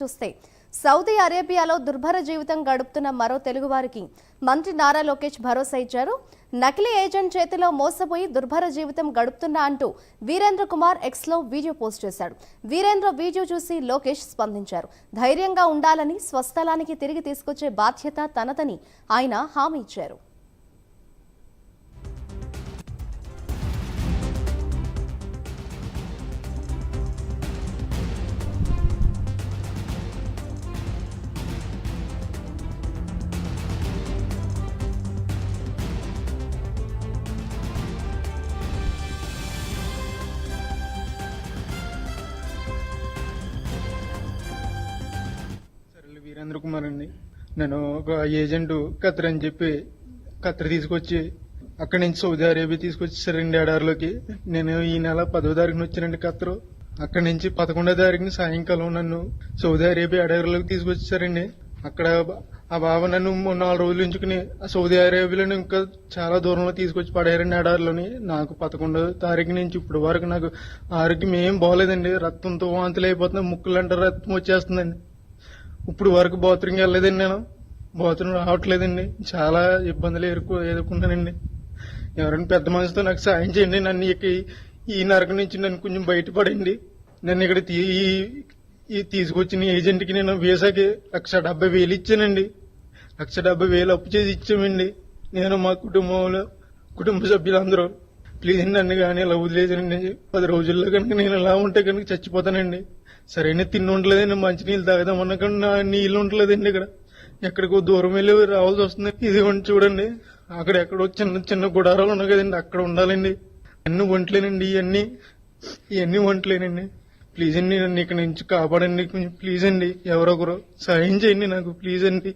చూస్తే సౌదీ అరేబియాలో దుర్భర జీవితం గడుపుతున్న మరో తెలుగువారికి మంత్రి నారా లోకేష్ భరోసా ఇచ్చారు. నకిలీ ఏజెంట్ చేతిలో మోసపోయి దుర్భర జీవితం గడుపుతున్నా అంటూ వీరేంద్ర కుమార్ ఎక్స్లో వీడియో పోస్ట్ చేశాడు. వీరేంద్ర వీడియో చూసి లోకేష్ స్పందించారు. ధైర్యంగా ఉండాలని, స్వస్థలానికి తిరిగి తీసుకొచ్చే బాధ్యత తనదని ఆయన హామీ ఇచ్చారు. వీరేంద్ర కుమార్ అండి. నేను ఒక ఏజెంట్ ఖత్తర్ అని చెప్పి ఖత్తర్ తీసుకొచ్చి అక్కడి నుంచి సౌదీ అరేబియా తీసుకొచ్చేసారండి ఎడారిలోకి. నేను ఈ నెల 10వ తారీఖున వచ్చానండి ఖత్తరు. అక్కడి నుంచి 11వ తారీఖున సాయంకాలం నన్ను సౌదీ అరేబియా ఎడారిలోకి తీసుకొచ్చేసారండి. అక్కడ ఆ బాబా నన్ను 4 రోజులు ఉంచుకుని సౌదీ అరేబియాలో ఇంకా చాలా దూరంలో తీసుకొచ్చి పడేయారండి ఎడారిలోని. నాకు 11వ తారీఖు నుంచి ఇప్పుడు వరకు నాకు ఆరోగ్యం ఏం బాగోలేదండి. రక్తంతో వాంతులు అయిపోతుంది, ముక్కులంటే రక్తం వచ్చేస్తుందండి. ఇప్పుడు వరకు బాత్రూమ్కి వెళ్ళలేదండి. నేను బాత్రూమ్ రావట్లేదండి. చాలా ఇబ్బందులు ఎదుర్కొన్నానండి. ఎవరైనా పెద్ద మనసుతో నాకు సాయం చేయండి. నన్ను ఈ నరకం నుంచి నన్ను కొంచెం బయటపడండి. నన్ను ఇక్కడ తీసుకొచ్చిన ఏజెంట్కి నేను వీసాకి 1,70,000 ఇచ్చానండి. 1,70,000 అప్పు చేసి ఇచ్చామండి. నేను మా కుటుంబ సభ్యులందరూ ప్లీజ్ నన్ను కానీ ఇలా వదిలేదండి. 10 రోజుల్లో కనుక నేను ఇలా ఉంటే కనుక చచ్చిపోతానండి. సరైన తిండి ఉండలేదండి. మంచినీళ్ళు తాగదామన్నా కానీ నా నీళ్ళు ఉండలేదండి. ఇక్కడ ఎక్కడికో దూరం వెళ్ళి రావాల్సి వస్తుంది. ఇది చూడండి, అక్కడ ఎక్కడో చిన్న చిన్న గుడారాలు ఉన్నాయి కదండి, అక్కడ ఉండాలండి. అన్ని వంటలేనండి. ఇవన్నీ వంటలేనండి. ప్లీజ్ అండి, నన్ను ఇక్కడ నుంచి కాపాడండి. కొంచెం ప్లీజ్ అండి, ఎవరొకరు సాయం చేయండి నాకు, ప్లీజ్ అండి.